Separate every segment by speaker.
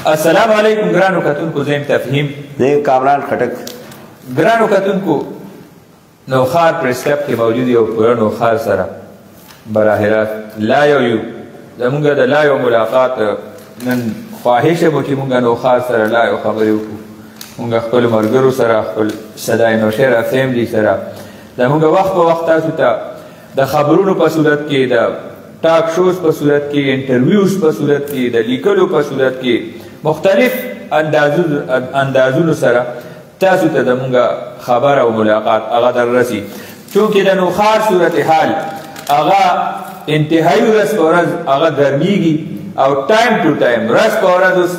Speaker 1: السلام علیکم ګرانو کتونکو، زه یم تفهیم،
Speaker 2: زه کامران خټک.
Speaker 1: ګرانو کتونکو، نوښار پریس کلب کې موجود یو پوره نوښار سره براه راست لایو یو زمونږ د لایو ملاقات نن خواهش مو چې مونږ نوښار سره لایو خبرې وکړو، مونږ خپل ملګرو سره، خپل صدای نوشهره فیملی سره زمونږ وخت په وخت تاسو ته د خبرونو په صورت کې، د ټاک شوز په صورت کې، انټرویوز په صورت کې، د لیکلو په صورت کې مختلف اندازونو سره تاسو ته زمونږ خبر او ملاقات هغه در رسي. چونکې د نوښار صورتحال هغه انتهایی ورځ په ورځ هغه ګرمیږي او ټایم ټو ټایم ورځ په ورځ اوس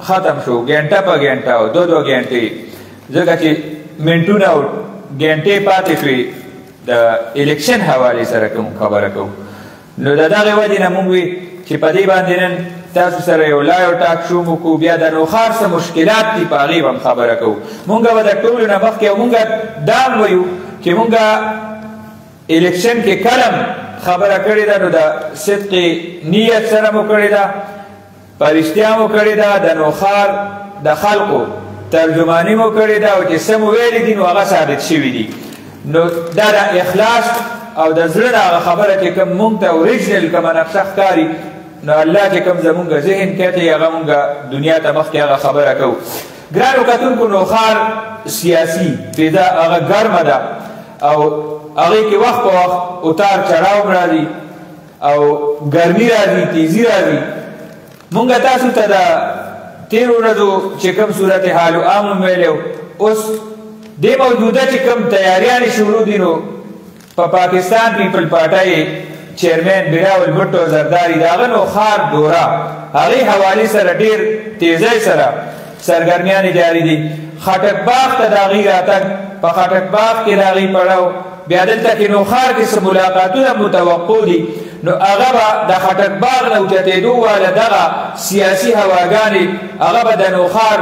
Speaker 1: ختم شو، ګنټه په ګنټه او دو ګنټې، ځکه چې منټونه او ګنټې پاتې شوې د الیکشن حوالې سره کوم خبره کوو. نو د دغې وجې نه مونږ وي چې په دې باندې نن تاسو سره یو لایو ټاک شو وکړو، بیا د نوښار څه مشکلات دي په هغې به هم خبره کوو. مونږ به د ټولو نه مخکې او مونږ دا هم ویو چې مونږ الیکشن کې کلم خبره کړې ده، نو د صدق نیت سره مو کړې ده، په رښتیا مو کړې ده، د نوښار د خلقو ترجماني مو کړې ده، او چې څه مو ویلي دي نو هغه ثابت شوي دي. نو دا د اخلاص او د زړه د هغه خبره چې کوم مونږ ته اوریجنل کومه نقشه ښکاري، نو الله چې کوم زمونږ ذهن کتې هغه مونږ دنیا ته مخکې هغه خبره کوو. ګرانو کتونکو، نوښار سیاسي فضا هغه ګرمه ده او هغې کې وخت په وخت اتار چړاو راځي او ګرمي راځي، تیزي راځي. مونږ تاسو ته د تېرو ورځو چې کوم صورتحال عام ویلی، اوس دې موجوده چې کوم تیاریانې شروع دي، نو په پاکستان پیپل پارټۍ چیرمین بلاول بھټو زرداری د هغه نوښار دوره هغې حوالې سره ډېر تیزۍ سره سرګرمیانې جاري دي. خټک باغ ته د هغې راتګ، په خټک باغ کې د هغې پړاو، بیا دلته کې نوښار کې څه ملاقاتونه متوقع دي، نو هغه به د خټک باغ نه اوچتېدو واله دغه سیاسي هواګانې هغه به د نوښار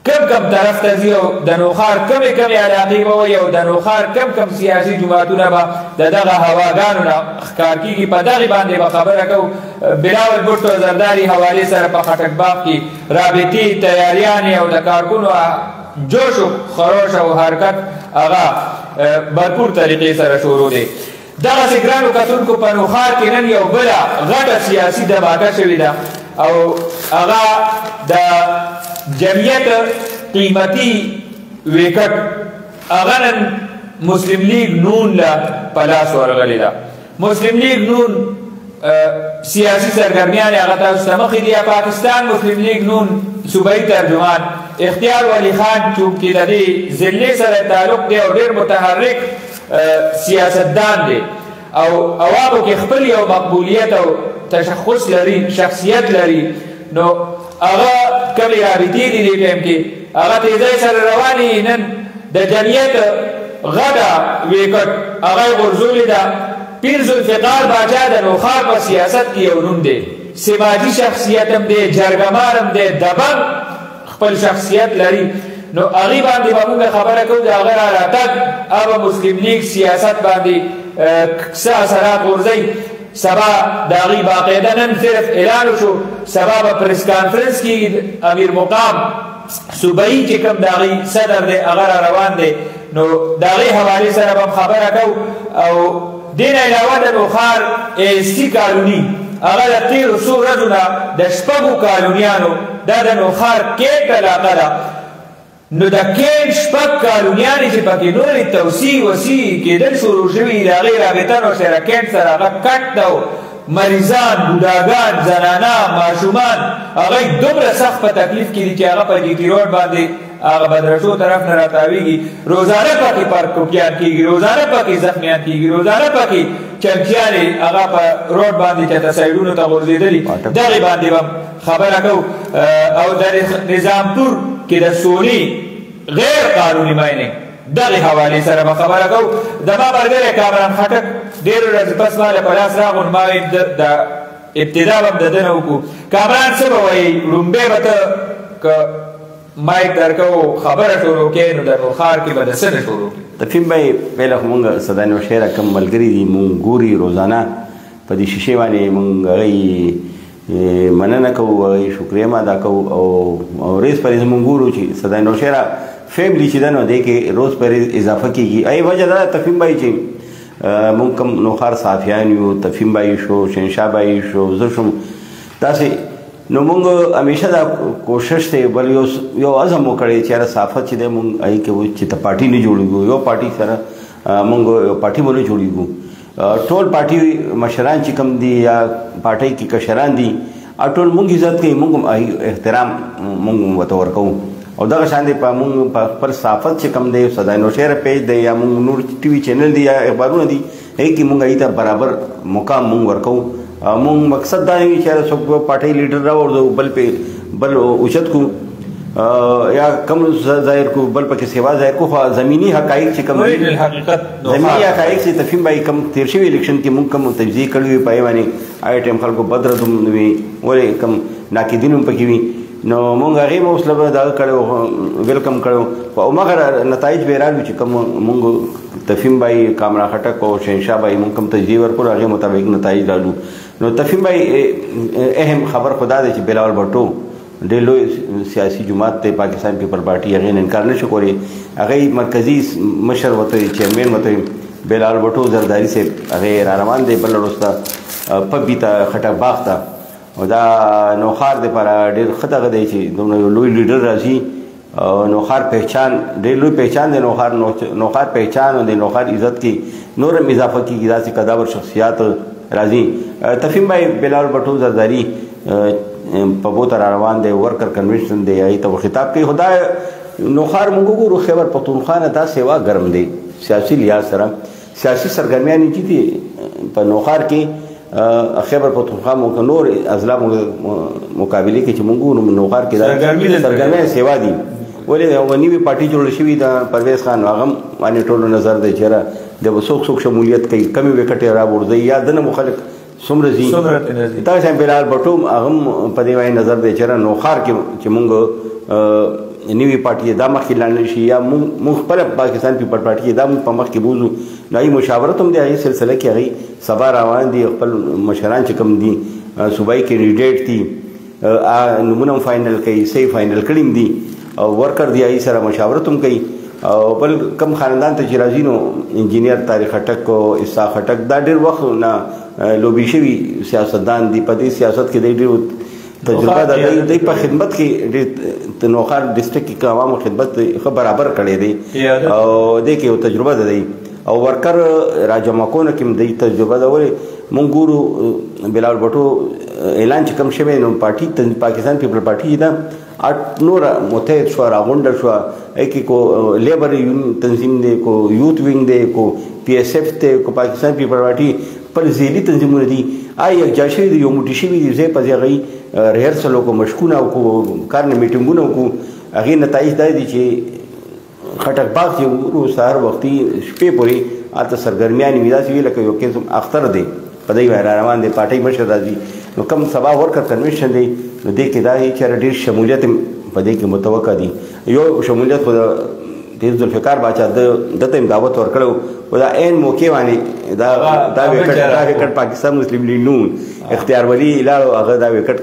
Speaker 1: کم طرف ته ځي او د نوښار کمې علاقې به وایي او د نوښار کم سیاسي جماعتونه به د دغه هواګانو نه ښکار کېږي. په دغې باندې به خبره کوو. بلاول بھټو زرداري حوالې سره په خټک باغ کې رابطې، تیاریانې او د کارکونو جوش و خروش او حرکت هغه بھرپور طریقې سره شروع دی. دغسې ګرانو کتونکو، په نوښار کې نن یو بله غټه سیاسي دباکه شوې ده او هغه د جمعیت قیمتي ویکټ هغه نن مسلم لیگ نون له په لاس ورغلې ده. مسلم لیگ نون سیاسي سرګرمیان هغه تاسو ته مخکې دي. پاکستان مسلم لیگ نون صوبایي ترجمان اختیار ولی خان چونکې د دې ضلعې سره تعلق دی او ډېر متحرک سیاستدان دی او عوامو کې خپل یو مقبولیت او تشخص لري، شخصیت لري، نو هغه کمې رابطې دي دې ټایم کې هغه تیزۍ سره روانې. نن د جمعیت غټه ویکټ هغه یې غورځولې ده. پیر ذوالفقار باچا د نوښار په سیاست کې یو نوم دی، سماجي شخصیت هم دی، جرګمار هم دی، دبنګ خپل شخصیت لري. نو هغې باندې به مونږ خبره کوو، د هغه را راتګ هغه مسلم لیگ سیاست باندې څه اثرات غورځوي. سبا د هغې باقاعده نن صرف اعلان وشو، سبا به پریس کانفرنس کې امیر مقام صوبایي چې کوم د هغې صدر دی هغه را روان دی، نو د هغې حوالې سره به هم خبره کوو. او دې نه علاوه د نوښار AST کالوني هغه د تېرو څو ورځو نه د شپږو کالونیانو دا د نوښار کیټ علاقه ده، نو د کیټ شپږ کالونیانې چې پکې نورې توسیع وسیع کېدل شروع شوي، د هغې رابطه نوشهره کیټ سره هغه کټ ده. مریضان، بوډاګان، زنانه، ماشومان هغه دومره سخت په تکلیف کې دي چې هغه په GT روډ باندې هغه بدرشو طرف نه راتاویږي، روزانه پکې پرکوپیان کېږي، روزانه پکې زخمیان کېږي، روزانه پکې چمچیانې هغه په روډ باندې چېرته سایډونو ته غورځېدلي. دغې باندې به خبره کوو. او د نظامپور کې د سوني غیر قانوني مایننګ دغې حوالې سره به خبره کوو. زما ملګری کامران خټک ډېرو ورځې پس ما له په لاس راغونډ، ما ویل د ابتدا به هم د ده نه وکړو. کامران څه به وایي؟ لومبۍ به ته که مایک درکوو خبره شروع کړې نو د نوښار کې به د څه نه شروع کړې؟
Speaker 2: تفهیم بھائی پهله خو مونږ صدای نوشهره کم ملګري دي، مونږ ګوري روزانه په دې شیشې باندې، مونږ هغې مننه کوو شکریه ما ادا کوو او ریس پرې زمونږ ګورو چې صدای نوشهره فیملی چې ده نو دی کې روز پرې اضافه کېږي ای وجه دا تفهیم بای چې مونږ کوم نوخار صافیان یو تفهیم بای شو شنشاه بای شو زه شم داسې نو مونږ همیشه دا کوشش دی بل یو عزم وکړی چې یاره صافت چې دی مونږ هغې کې چې ته پارټي نه جوړېږو یو پارټي سره مونږ یو پارټي به نه جوړېږو ټول پارټي مشران چې کوم دي یا پارټۍ کې کشران دي ټول مونږ عزت کوي مونږ احترام مونږ ورته ورکوو او دغه شان دی په مونږ په خپل صافت چې کوم دی صدای نوشهره پیج دی یا مونږ نور ټي وي چینل دی یا اخبارونه دي هغې کې مونږ هغې ته برابر مقام مونږ ورکوو مونږ مقصد دا نه وي چې یاره څوک پارټۍ لیډر راوړو بل اوچت کړو یا کم ظاهر کو بل پکې سیوا ظاهر کو خو زمینی حقایق چې کوم زمینی حقایق چې تفهیم به کم تیر شوی الیکشن کې مونږ کم تجزیه کړی وي پای باندې آی ټیم خلکو بدردم وي ولې کم ناقدین هم پکې وي نو مونږ هغې به اوس لږ دغه کړی ویلکم کړی او هماغه نتایج به یې راغلي چې کوم مونږ تفهیم بای کامرا خټک او شهنشاه بای مونږ کوم تجزیه ورکړو هغې مطابق نتایج راغلو نو تفهیم بای اهم خبر خدا دی چې بلاول بټو ډېر لوی سیاسي جماعت دی پاکستان پیپل پارټي هغې نه انکار نشو کولی هغې مرکزي مشر ورته وي چیرمین ورته وي بلال بټو زرداري صاحب هغې را روان دی بله وروسته پبي ته خټک باغ ته او دا نوخار دپاره ډېر ښه دغه دی چې دومره یو لوی لیډر راځي نوخار پہچان ډېر لوی پہچان دی نوخار پہچان او د نوخار عزت کې نور هم اضافه کېږي داسې قداور شخصیات راځي تفهیم بای بلال بټو زرداري په بوته را روان دی ورکر کنونشن دی هغې ته خطاب کوي خو دا نوخار مونږ وګورو خیبر پښتونخوا نه دا سیوا ګرم دی سیاسي لحاظ سره سیاسي سرګرمیانې چې دي په نوخار کې خیبر پښتونخوا مونږ نور اضلاع مقابلې کې چې مونږ وګورو نوخار کې دا سرګرمیان سیوا دي ولې یوه نوې پارټي جوړه شوې ده پرویز خان هغه هم باندې ټولو نظر دی چېرې د به څوک شمولیت کوي کمې وکټې راوړځوي یا دنه مخالف څومره ځي دغه شان بلال بټو هغه هم په دې باندې نظر دی چېرې نوخار کې چې مونږ نوې پارټي دا مخکې لاړلی شي یا مونږ خپله پاکستان پیپل پارټي دا مونږ په مخکې بوځو نو هغې مشاورت هم دی هغې سلسله کې هغې سبا روان دي خپل مشران چې کوم دي صوبایي کینډیډیټ دي نومونه هم فاینل کوي صحیح فاینل کړي هم دي او ورکر دی هغې سره مشاورت هم کوي او بل کم خاندان ته چې راځي نو انجینیر طارق خټک او اسحاق خټک دا ډېر وخت نه لوبي شوي سیاستدان دي په دې سیاست کې دی ډېر تجربه ده دی په خدمت کې د نوخار ډسټرکټ کې عوامو خدمت ښه برابر کړی دی او دې کې یو تجربه ده دی او ورکر راجمع کونه کې هم دی تجربه ده ولې مونږ ګورو بلال بټو اعلان چې کوم شوی نو پارټي پاکستان پیپل پارټي ده نور متحد شوه راغونډه شوه هغې کې کو لیبر تنظیم دی کو یوت وینګ دی کو پی ایس ایف دی کو پاکستان پیپل پارټي خپل ذیلي تنظیمونه دي یکجا شوي دي یو موټي شوي دي ځای په ځای هغوی ریهرسل وکړو مشقونه وکړو کار نه میټینګونه وکړو هغې نتایج دا دي چې خټک باغ چې وګورو سهار وختي شپې پورې هلته سرګرمیانې وي داسې وي لکه یو قسم اختر دی په دې باندې را روان دی پارټۍ مشر راځي نو کم سبا ورکر کنونشن دی نو دې کې دا چې ډېر شمولیت په دې کې متوقع دي یو شمولیت خو د تیز ذوالفقار باچا دته هم دعوت ورکړی و دا عین موقع باندې دا وکټ پاکستان مسلم لیگ نون اختیار ولی لاړو هغه دا وکټ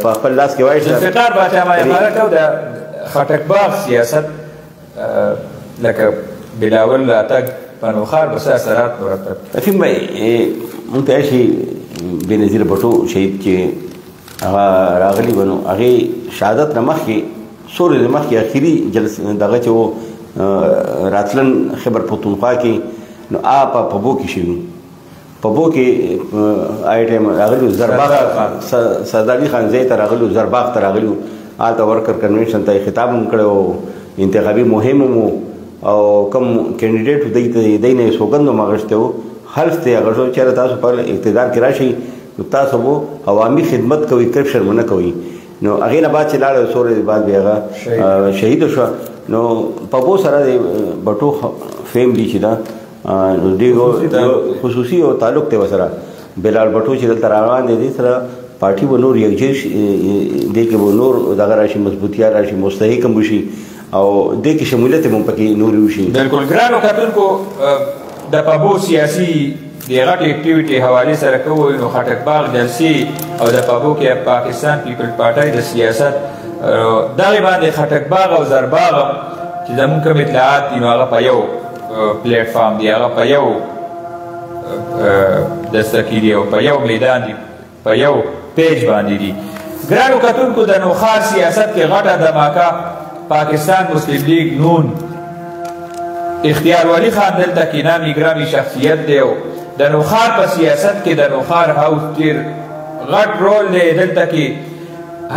Speaker 2: په خپل لاس کې وایي
Speaker 1: ذوالفقار باچا ما عبارت او د خټک باغ سیاست لکه بلاول راتګ په نوخار بس اثرات مرتب
Speaker 2: تفهیم بھائی مونږ ته شي بېنظیر بټو شهید چې هغه راغلی و نو هغې شهادت نه مخکې څو ورځې مخکې اخري جلسه دغه چې و راتلن خیبر پښتونخوا کې نو په پبو کې شوي پبو کې آی ټایم راغلي زرباغ سرداري خان ځای ته راغلي زرباغ ته راغلي هلته ورکر کنونشن ته یې خطاب هم کړی و انتخابي مهم هم او کوم کینډیډیټ دی نه یې سوګند هم اخیستی و حلف ته یې اخیستی و چېرې تاسو په اقتدار کې راشئ نو تاسو به عوامي خدمت کوئ کرپشن ونه کوئ نو هغې نه بعد چې لاړه څو ورځې بعد بیا هغه شهیده شوه نو پبو سره د بټو فیملی چې ده نو ډېر خصوصي او تعلق دی ورسره بلال بټو چې دلته روان دی دې سره پارټي به نور یکجې شي دې کې به نور دغه راشي مضبوطیات راشي مستحکم وشي او دې کې شمولیت هم پکې نور وشي.
Speaker 1: بلکل ګرانو کتونکو د پبو سیاسي د غټ اکټیویټي حوالې سره کوو نو خټک باغ جلسې او د پابو کې پاکستان پیپل پارټۍ د سیاست دغې باندې خټک باغ او زرباغ چې زمونږ کوم اطلاعات دي نو هغه په یو پلیټفارم دي، هغه په یو دسترګي دي او په یو میدان دي، په یو پیج باندې دي. ګرانو کتونکو د نوښار سیاست کې غټه دماکه پاکستان مسلم لیگ نون اختیار ولی خان دلته کې نامي ګرامي شخصیت دی او د نوښار په سیاست کې د نوښار هاوس ډېر غټ رول دی. دلته کې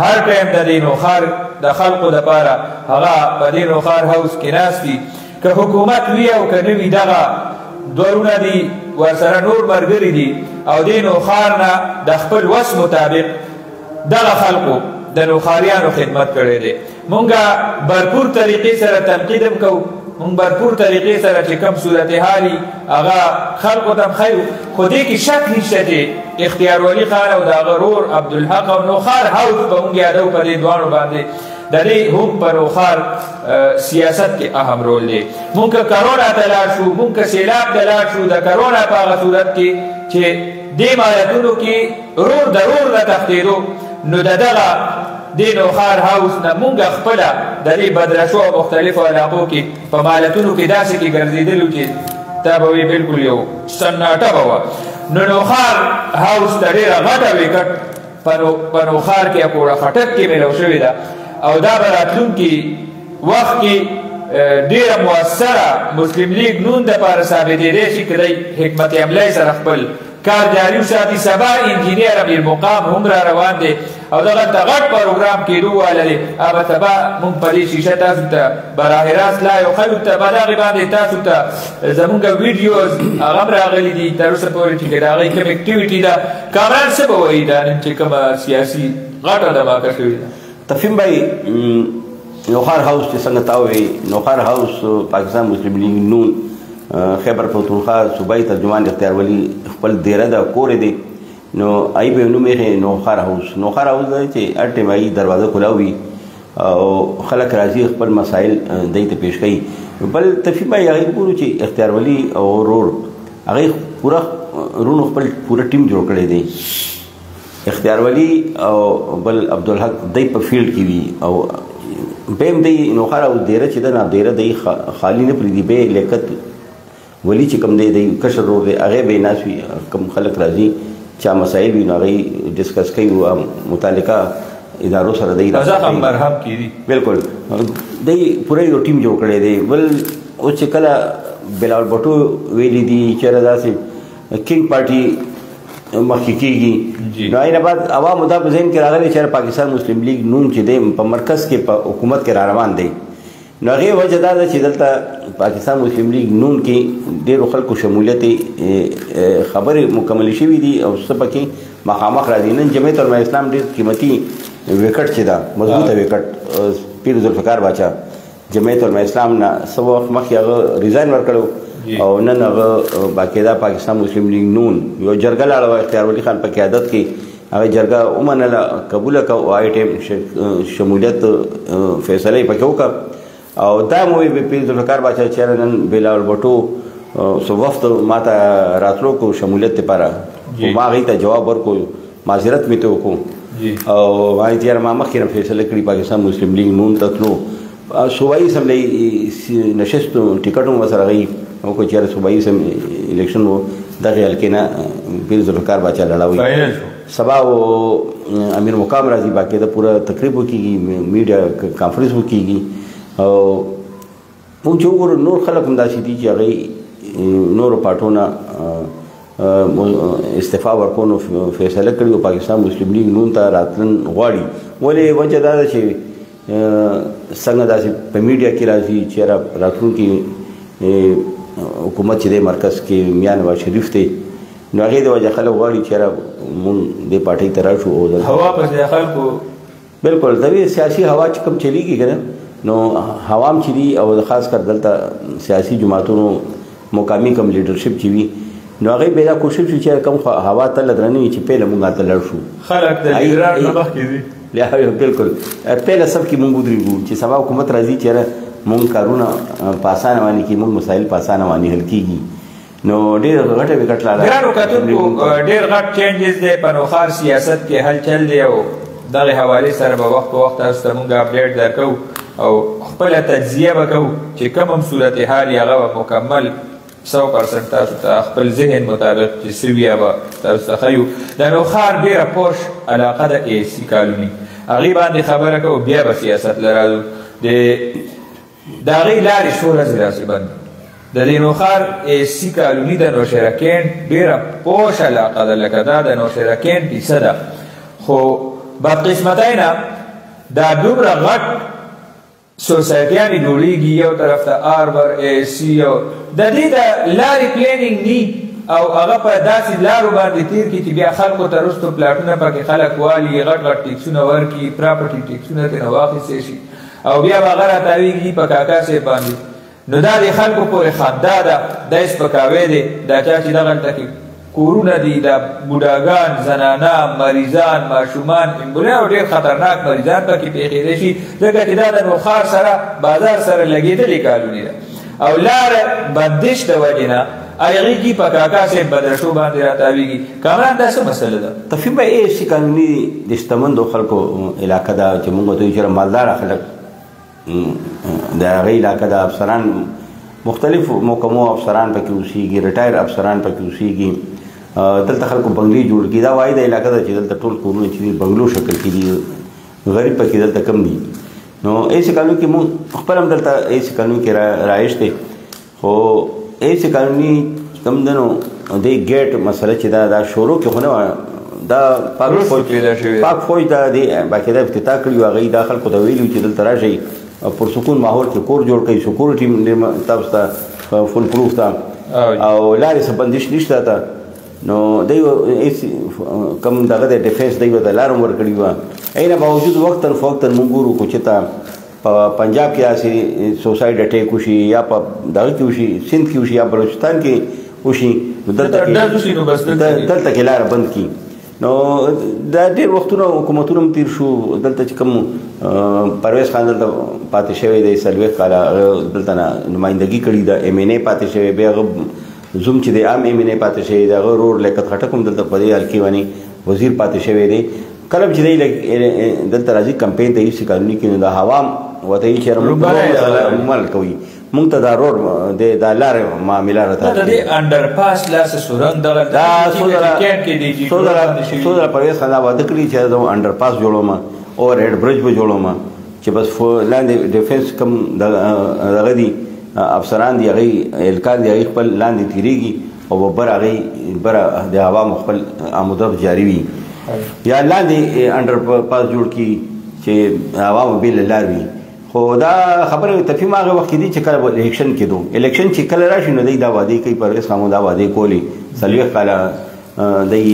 Speaker 1: هر ټایم د دې نوښار د خلقو دپاره هغه په دې نوښار هاوس کې ناست دي. که حکومت وي او که نه وي دغه دورونه دي ورسره نور ملګري دي او دې نوښار نه د خپل وس مطابق دغه خلقو د نوښاریانو خدمت کړی دی. مونږه برپور طریقې سره تنقید هم کوو، مونږ برپور طریقې سره چې کوم صورتحالي هغه خلقو ته هم ښیو، خو دې کې شک نشته چې اختیار ولی خان او د هغه ورور عبدالحق او نوښار هاوس به مونږ یادو په دې دواړو باندې د دې هم په نوښار سیاست کې اهم رول دی. مونږ که کرونا ته لاړ شو، مونږ که سیلاب ته لاړ شو، د کرونا په هغه صورت کې چې دې مالتونو کې رور د رور نه تښتېدو نو د دغه دې نوښار هاوس نه مونږ خپله د دې بدرشو او مختلفو علاقو کې په مالتونو کې داسې کې ګرځېدلو چې تا به وي بلکل یو سناټه به وه. نو نوښار هاوس ته ډېره غټه وکټ په نوښار کې اکوړه خټک کې میلاو شوې ده او دا به راتلونکي وخت کې ډېره مؤثره مسلم لیگ نون دپاره ثابتېدی شي که دی حکمت عملی سره خپل کار جاري وساتي. سبا انجینیر امیر مقام هم را روان دی او دغلته غټ پروګرام کېدو واله دی. هغه سبا مونږ په دې شیشه تاسو ته براه راست لا یو ښیو ته به دغې باندې تاسو ته زمونږ ویډیوز هغه هم راغلي دي تر اوسه پورې چې د هغې کوم اکټیویټي ده. کامران څه به وایي دا نن چې کومه سیاسي غټه دماکه شوې ده؟
Speaker 2: تفهیم بھائی نوښار هاوس چې څنګه تا ووایي، نوښار هاوس پاکستان مسلم لیگ نون خیبر پختونخوا صوبایي ترجمان اختیار ولی خپل دیره ده کور دی نو ای به نوم یې نوښار هاوس. نوښار هاوس دی چې هر ټایم ای دروازه کلا وي او خلک راځي خپل مسایل دی ته پیش کوي. بل تفهیم بھائی هغې ګورو چې اختیار ولی او رور هغې پوره رونو خپل پوره ټیم جوړ کړی دی. اختیار ولی او بل عبدالحق دی په فیلډ کې وي او بیم دی نوښار او دیره چې ده نه دیره دی خالی نه پرېږدي. بیا لیاقت ولی چې کوم دی کشر رور دی هغې به یې ناست وي، کوم خلک راځي چا مسایل وي نو هغې ډسکس کوي او متعلقه ادارو سره دی
Speaker 1: مرهم کېدي.
Speaker 2: بلکل دی پوره یو ټیم جوړ کړی دی. بل اوس چې کله بلاول بټو ویلي دي چېرې داسې کنګ پارټي مخکې کېږي نو هغې نه بعد عوامو دا په ذهن کې راغلی چې پاکستان مسلم لیگ نون چې دی په مرکز کې په حکومت کې را روان دی. نو هغې وجه دا ده چې دلته پاکستان مسلم لیگ نون کې ډېرو خلکو شمولیت خبرې مکملې شوي دي او څه پکې مخامخ راځي. نن جمعیت علماء اسلام ډېر قیمتي وکټ چې ده مضبوطه وکټ پیر ذوالفقار باچا جمعیت علماء اسلام نه څه وخت مخکې هغه ریزاین ورکړی او نن هغه باقاعده پاکستان مسلم لیگ نون یو جرګه لاړه وه اختیار ولی خان په قیادت کې هغه جرګه ومنله قبوله کړه او هغې ټایم شمولیت فیصله یې پکې وکړه او دا مو وی پیر ذوالفقار باچا چېرې نن بلاول بټو سو وفد ما ته راتلو کو شمولیت دپاره ما هغې ته جواب ورکړو، معذرت مې ته وکړو او ما یې چېرې ما مخکې نه فیصله کړي پاکستان مسلم لیگ نون ته تلو. صوبایي اسمبلی نشست ټکټ هم ورسره هغې وکړو چېرې صوبایي الیکشن و دغې حلقې نه پیر ذوالفقار باچا لړاوي. سبا امیر مقام راځي باقاعده پوره تقریب وکېږي، میډیا کانفرنس وکېږي او مونږ چې وګورو نور خلک هم داسې دي چې هغې نورو پارټو نه استعفا ورکولو فیصله کړي او پاکستان مسلم لیگ نون ته راتلن غواړي. ولې وجه دا ده چې څنګه داسې په میډیا کې راځي چې راتلونکي حکومت چې دی مرکز کې میاں نواز شریف دی نو هغې د وجه خلک غواړي چې مونږ دې پارټۍ ته راشو او
Speaker 1: هوا په ځای خلکو
Speaker 2: بلکل د سیاسي هوا چې کوم چلیږي که نه نو هوام چې دي او خاص کر دلته سیاسي جماعتونو مقامي کم لیډرشپ چې وي نو هغې بیا دا کوشش وي چې کوم هوا تله درنه وي چې پهله مونږ هلته لاړ شو.
Speaker 1: خلک د لیډران نه مخکې دي
Speaker 2: بلکل پهله صف کې مونږ ودرېږو چې سبا حکومت راځي چې مونږ کارونه په اسانه باندې کړي، مونږ مسایل په اسانه باندې حل کېږي. نو ډېر غټه وکټ لاله
Speaker 1: ګرانو کتونکو ډېر غټ چینجز دی په نوښار سیاست کې هلچل دی او دغه حوالې سره به وخت په وخت تاسو ته مونږ اپډیټ درکوو او خپله تجزیه به کوو چې کوم هم صورتحال یې هغه به مکمل 100% تاسو ته خپل ذهن مطابق چې څه وي به تاسو ته ښیو د نوښار ډېره پوش علاقه د اے سی کالوني هغې باندې خبره کوو بیا به سیاست له راځو د هغې لارې څو ورځې داسې بند د دې نوښار اے سی کالوني د نوشهره کینټ ډېره پوش علاقه ده لکه دا د نوشهره کینټ کیسه ده خو بدقسمتۍ نه دا دومره غټ سوسایټیانې جوړېږي یو طرف ته آربر اے سی او د دې د لارې پلانینګ نی او هغه په داسې لارو باندې تیر کړي چې بیا خلکو ته رستو پلاټونه پکې خلک والي غټ غټ ټیکسونه ورکړي پراپرټي ټیکسونه ترېنه واخیستی شي او بیا به هغه راتاویږي په کاکا صاحب باندې نو دا د خلکو پورې خندا ده دا سپکاوی دی دا چا چې دغلته کې کورونه دي دا بوډاګان زنانا مریضان ماشومان امبولیان او ډېر خطرناک مریضان پکې پېښېدی شي ځکه چې دا د نوښار سره بازار سره لګېدلې کالوني ده او لاره بندش د وجې نه هغې کې په کاکا صاحب بدرشو باندې راتاویږي کامران دا څه مسله ده
Speaker 2: تفهیم به اے سی کالوني د شتمندو خلکو علاقه ده چې موږ ته وایو چې مالداره خلک د هغې علاقه د افسران مختلف محکمو افسران پکې اوسېږي ریټایر افسران پکې اوسېږي دلته خلکو بنګلې جوړ کړي دا واحده علاقه ده چې دلته ټول کورونه چې دي بنګلو شکل کې دي غریب پکې دلته کم دي نو اے سی کالوني کې موږ خپل هم دلته اے سی کالوني کې رایش دی خو اے سی کالوني کم دی نو دې ګیټ مسله چې دا شروع کې خو نه دا پاک فوج دا دې باقاعده افتتاح کړي وو هغوی دا خلکو ته ویلي چې دلته راشئ پرسکون ماحول کې کور جوړ کړئ سکورټي تاسو ته فل پروف ته او لارې څه بندش نشته ته نو دی کم دغه د ډیفینس دی ورته لار هم ورکړې وه ایله باوجود وقتا فوقتا موږ ګورو خو چې ته په پنجاب کې داسې سوسایډ اټیک وشي یا په دغه کې وشي سند کې وشي یا بلوچستان کې وشي نو دلته کې لاره بند کړي نو دا ډېر وختونه حکومتونه هم تیر شو دلته چې کوم پرویز خان دلته پاتې شوی دی 40 کاله دلته نمایندګي کړې ده ایم این اے پاتې شوی بیا هغه زوم چې دی عام ایم این اے پاتې شوی دی هغه رور لیاقت خټک هم دلته په دې حلقې باندې وزیر پاتې شوی دی کله چې دی دلته راځي کمپین ته هېڅ کالوني کې نو د هوام ورته یې چې عمل کوي مونږ ته دا روډ دا لارې معامله راته
Speaker 1: د دې انډرپاس لاسه سورنګ دغه
Speaker 2: دا څو ځله پرویز خان دا واده کړي چې زه انډرپاس جوړوم اوور هیډ برج به جوړوم چې بس لاندې ډیفینس کم دغه دي افسران دي هغوی اهلکار دي هغوی خپل لاندې تېرېږي او ببر هغوی بره د عوامو خپل آموده جاري وي یا لاندې انډرپاس جوړ کړي چې عوامو بېله لار وي خو دا خبره تفهیم هغه وخت کې دي چې کله به الیکشن کېدو الیکشن چې کله راشي نو دی دا وعدې کوي پرویز خان دا وعدې کولې 40 کاله دی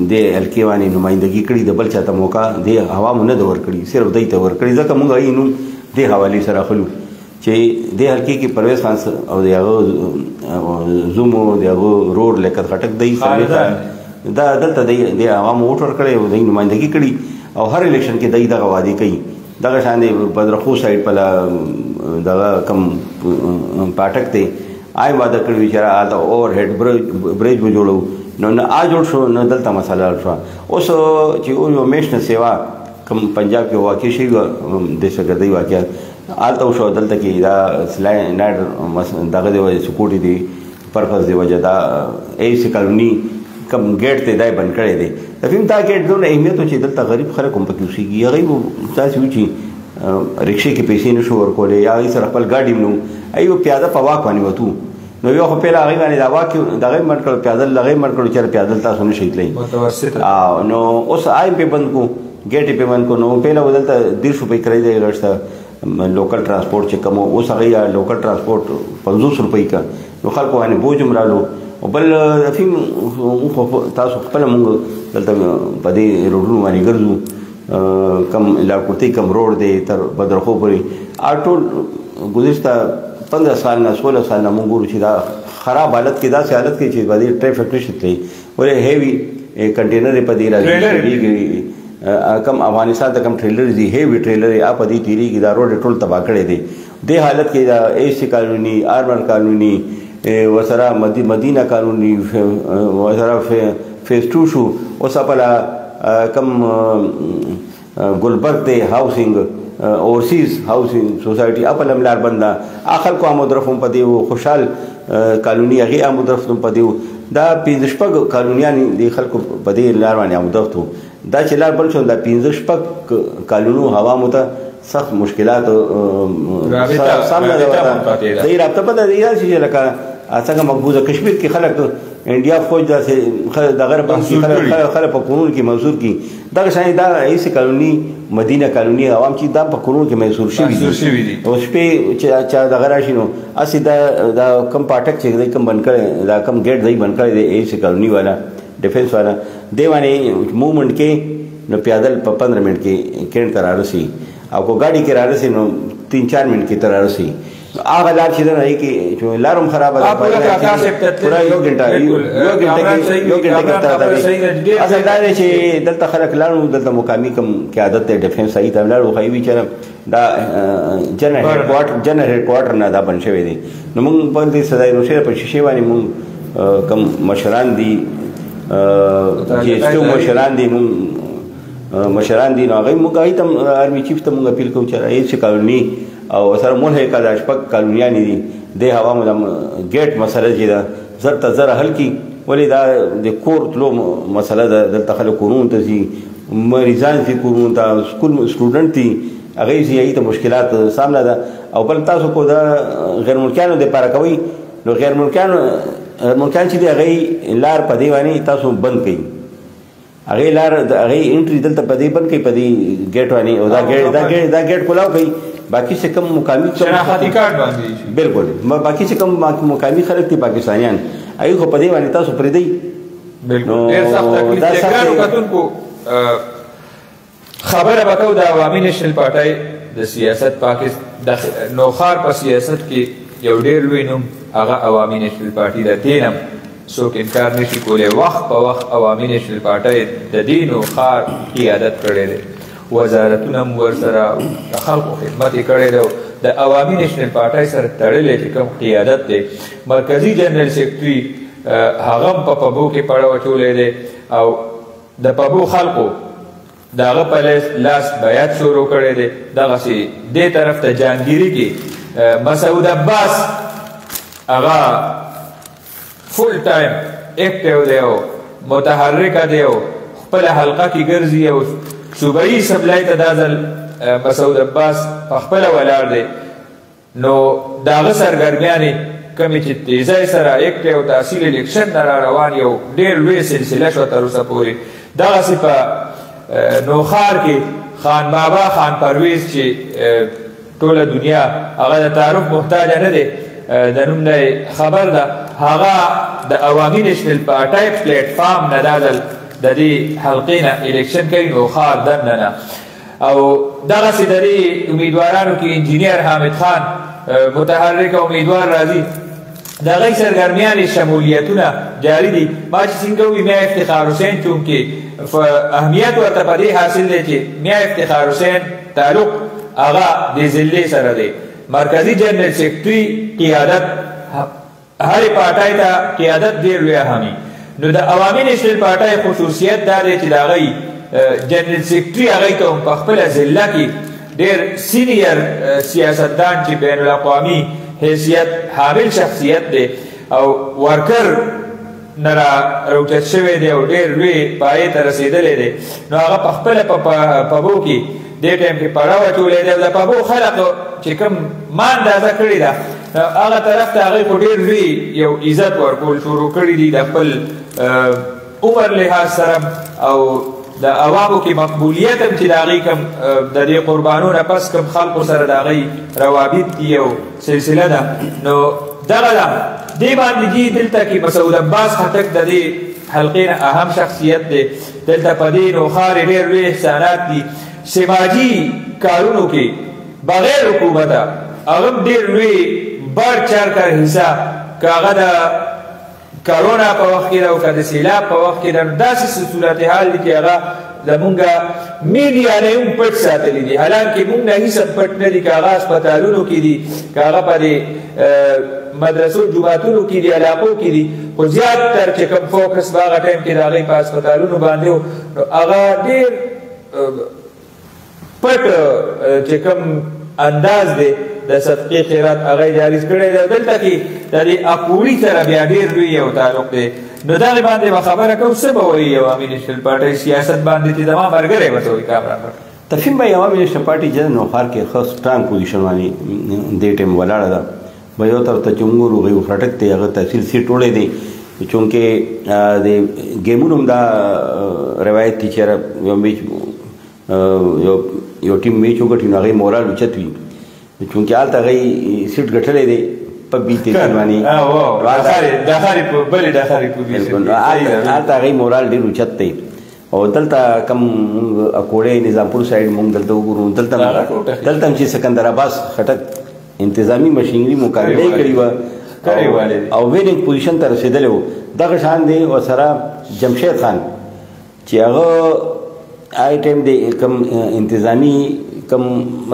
Speaker 2: د حلقې باندې نمایندګي کړې د بل چا ته موقع دی عوامو نه ده ورکړي صرف دی ته ورکړي ځکه موږ هغې نوم دې حوالې سره اخلو چې دې حلقې کې پرویز خان او د هغه زوم او د هغه رور لیاقت خټک دی دا دلته دی عوامو ووټ ورکړی او دی نمایندګي کړي او هر الیکشن کې دی دغه وعدې کوي دغه شان دی بدرخو سایډ په دغه کم پاټک دی آی واده کړی چې هلته اوور هیډ برج به جوړو نو نه جوړ شو نه دلته مسله شوه اوس چې یو میشنه سیوا کوم پنجاب کې واقع شوي وه دهشتګردۍ واقعه هلته وشوه دلته کې دا سلایډ دغه دی وجه سکوټي دی پرپز دی وجه دا اے سی کالوني کم ګیټ ته دا بند کړی دی تفهیم دا ګیټ دومره اهمیت و چې دلته غریب خلک هم پکې اوسېږي هغوی به داسې وي چې رکشې کې پیسې نشو ورکولی یا هغوی سره خپل ګاډي هم نه وو هغوی به پیاده په واک باندې وتو نو یو خو پهله هغوی باندې دا واک د هغوی منډ کړو پیادل هغوی منډ کړو چېرې پیادل تاسو نشئ تللی نو اوس آی پې بند کړو ګیټ یې پې بند کړو نو پهله به دلته 150 روپۍ کرایي دی لږ لوکل ټرانسپورټ چې کوم اوس هغوی لوکل ټرانسپورټ 50 روپۍ کا نو خلکو باندې بوج هم رالو او بل فیم تاسو خپل مونږ دلته په دې روډونو باندې ګرځو کم لاکوټۍ کم روډ دی تر بدرخو پورې ټول گذشته 15 سال نه 16 سال نه مونږ ګورو چې دا خراب حالت کې داسې حالت کې چې په دې ټریفک نشي تللی ولې هیوي کنټینر یې په دې راځي کم افغانستان ته کم ټریلر دي هیوي ټریلر یې په دې تېرېږي دا روډ ټول تباه کړی دی دې حالت کې دا اے سی کالوني آرمر کالوني وسره مدینه قانوني وسره فیز 2 شو اوس په کم ګلبرګ دی هاوسینګ اوورسیز هاوسینګ سوسایټي خپل ملار بندا اخر کو امودرفم پدی خوشحال قانوني هغه امودرفتم پدی دا 15 قانونيان دي خلکو پدی لار باندې امودرفتو دا چې لار بل شو دا 15 قانونو هوا مت سخت مشکلات سامنے راوته دی رابطه په دې چې لکه څنګه مقبوضه کشمیر کې خلک انډیا فوج داسې د غرب خلک په قانون کې منظور کی دا شاید دا ایسه قانوني مدینه قانوني عوام چې دا په قانون کې منظور شوی دي او شپې چې د غراشینو اسی دا کم پاټک چې کم بند کړي دا کم گیټ دی بند کړي دی ایسه قانوني والا ډیفنس والا دیوانه موومنٹ کې نو پیادل په 15 منټ کې کینټ ترار سي او کو گاڑی کې را رسي نو 3-4 منټ کې ترار سي هغه لار چې نه کې چې لارم خراب ده پورا یو غنټه کې تر اصل دا چې دلته خلک لاړو دلته مقامي کم قیادت د ډیفنس صحیح ته لاړو خو وی چې دا جنرال هډ کوارټر نه دا بن شوی دی نو موږ په دې صداي نو شهر په شیشه باندې موږ کم مشران دي چې څو مشران دي نو هغه موږ ایتم آرمي چیف ته موږ اپیل کوو چې هیڅ قانوني او سره مونږه کله شپږ قانونيان دي د هوا مو گیټ مسله چې دا زرته زره حل کی ولې دا د کور تلو مسله د تخلق قانون ته سي مریضان في قانون ته سکول سټوډنټ دي هغه سي ایته مشکلات سامنے ده او بل تاسو کو دا غیر ملکانو د پاره کوي نو غیر ملکان چې دی هغه لار په دی باندې تاسو بند کړئ هغه لار هغه انټری دلته په دی بند کړئ په دی گیټ باندې او دا گیټ کولاو کړئ باقی سے کم مقامی
Speaker 1: شناختی کارت باندې
Speaker 2: بالکل باقی سے کم مقامی خلک دي پاکستانیان ایو خو په دې باندې تاسو پرې دی
Speaker 1: بالکل ډیر سخت تکلیف دی ګرانو کتونکو خبره وکاو د عوامي نېشنل پارټۍ د سیاست پاکستان نوخار په سیاست کې یو ډیر لوی نوم هغه عوامي نېشنل پارټۍ د دینم څوک انکار نشي کولی وخت په وخت عوامي نېشنل پارټۍ د دې نوخار قیادت کړی دی وزارتونه هم ورسره د خلکو خدمت یې کړی دی د عوامي نېشنل پارټۍ سره تړلی چې کوم قیادت دی مرکزي جنرال سیکرټري هغه هم په پبو کې پړه اچولی دی او د پبو خلکو د هغه په لاس بیعت شروع کړی دی دغسې دې طرف ته جهانګیري کې مسعود عباس هغه فول ټایم اکټیو دی او متحرکه دی او خپله حلقه کې ګرځي او صوبایي سپلای ته دا ځل مسعود عباس په خپله ولاړ دی نو د هغه سرګرمیانې کومې چې تیزۍ سره اکټ او تحصیل الیکشن نه را روان یو ډېر لوی سلسله شوه تر اوسه پورې دغسې په نوخار کې خان بابا خان پرویز چې ټوله دنیا هغه د تعارف محتاجه نه دی د نوم نه خبر ده هغه د عوامي نېشنل پارټۍ پلیټ فارم نه دا ځل د دې حلقې نه الیکشن کوي نوخار دننه او دغسې د دې امیدوارانو کې انجینیر حامد خان متحرک امیدوار راځي د هغوی سرګرمیانې شمولیتونه جاري دي ما چې څنګه ووي میا افتخار حسین چونکې اهمیت ورته په دې حاصل دی چې میا افتخار حسین تعلق هغه د ضلع سره دی مرکزي جنرال سیکرټري قیادت هرې پارټۍ ته قیادت ډېر لوی اهمي نو د عوامي نېشنل پارټۍ خصوصیت دا دی چې د هغوی جنرال سیکرټري هغوی ته هم په خپله ضلع کې ډېر سینیر سیاستدان چې بین الاقوامي حیثیت حامل شخصیت دی او ورکر نه راوچت شوی دی او ډېر لوی پایې ته رسېدلی دی نو هغه په خپله پبو کې دې ټایم کې پړاو اچولی دی او د پبو خلق چې کوم ما اندازه کړې ده هغه طرف ته هغوی خو ډېر لوی یو عزت ورکول شروع کړي دي د خپل عمر لحاظ سره او د عوامو کې مقبولیت هم چې د هغوی کوم د دې قربانو نه پس کوم خلکو سره د هغوی روابط دي یو سلسله ده نو دغه ده دې باندې دي دلته کې مسعود عباس خټک د دې حلقې نه اهم شخصیت دی دلته په دې نوخارې ډېر لوی احسانات دي سماجي کارونو کې بغیر حکومته هغه هم ډېر لوی بار چار کار حصہ که هغه د کرونا په وخت کې ده او که د سیلاب په وخت کې ده داسې صورتحال دي چې هغه زمونږ میډیا نه هم پټ ساتلی دي حالانکې مونږ نه هېڅ پټ نه دي که هغه هسپتالونو کې دي که هغه په دې مدرسو جوماتونو کې دي علاقو کې دي خو زیاتتر چې کوم فوکس به هغه ټایم کې د هغوی په هسپتالونو باندې و نو هغه ډېر پټ چې کوم انداز دی د صدقې خیرات هغه جاري کړی دی دلته کې د دې اکوړي سره بیا ډېر لوی یو تعلق دی نو دغې باندې به خبره کوو څه به وایي عوامي نیشنل پارټۍ سیاست باندې چې زما ملګری به څه وایي کامران
Speaker 2: تفهیم به عوامي نیشنل پارټي چې نوښار کې ښه سټرانګ پوزیشن باندې دې ټایم ولاړه ده به یو طرف ته چې موږ روغیو خټک دی هغه تحصیل سیټ وړی دی چونکې د ګیمونو هم دا روایت دی چې یو ټیم میچ وګټي نو هغې مورال اوچت وي چونکې هلته هغې سیټ ګټلی دی په بي تحصیل باندې هلته هغې مورال ډېر اوچت دی او دلته کم اکوړی نظامپور سایډ مونږ دلته وګورو دلته هم چې سکندر عباس خټک انتظامی مشینری مقابله یې کړې وه او ویننګ پوزیشن ته رسېدلی و دغه شان دی ورسره جمشید خان چې هغه هغې ټایم د کم انتظامي کم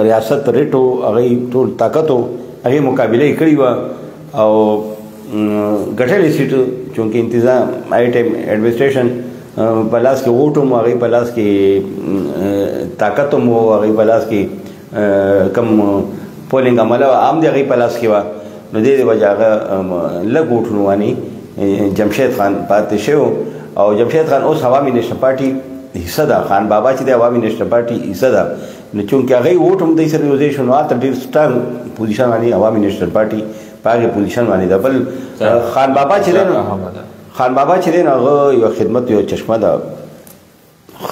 Speaker 2: ریاست ریټ و هغې ټول طاقت و هغې مقابله یې کړې وه او ګټلی سیټ چونکې انتظام هغې ټایم ایډمنسټریشن په لاس کې ووټ هم هغې په لاس کې طاقت هم و هغې په لاس کې کم پولینګ عمله عام د هغې په لاس کې وه نو دې د وجه هغه لږ ووټونو باندې جمشید خان پاتې شوی او جمشید خان اوس عوامي نیشنل پارټي حصه ده خان بابا چې د عوامي نیشنل پارټي حصه ده نو چونکې هغې ووټ هم دوی سره یوځای شو نو هلته ډېر سټرانګ پوزیشن باندې عوامي نیشنل پارټي په هغې پوزیشن باندې ده بل خان بابا چې دی نو خان بابا چې دی نو هغه یو خدمت یو چشمه ده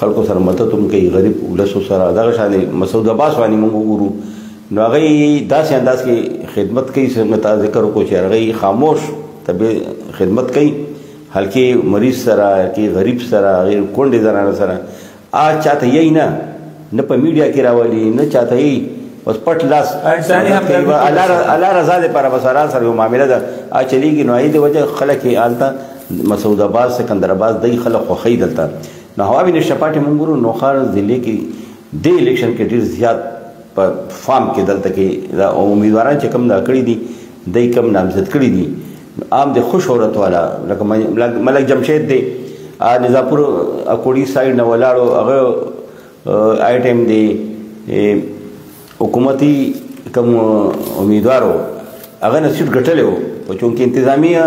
Speaker 2: خلکو سره مدد هم کوي غریب ولسو سره دغه شان مسعود عباس باندې موږ وګورو نو هغې داسې انداز کې خدمت کوي څنګه تا ذکر وکړو چې هغې خاموش طبیع خدمت کوي هلکې مریض سره هلکې غریب سره هغې کونډې زنانه سره چاته یی نه په میډیا کې راولي نه چاته یی بس پټ لاس الله رضا دپاره بس اران سره یو معامله ده چلیږي نو هغې د وجه خلک یې هلته مسعود عباس سکندر عباس دی خلک خوښوي دلته نو عوامي نیشنل پارټي موږ ګورو نوښار ضلع کې دې الیکشن کې ډېر زیات په فارم کې دلته کې امیدواران چې کم دا کړي دي دی کم نامزد کړي دي عام د خوش شهرت والا لکه ملک جمشید دی نظامپور اکوړي سایډ نه ولاړو هغه آی ټایم دی حکومتي کم امیدوار و هغه نه سیټ ګټلی و خو چونکې انتظامیه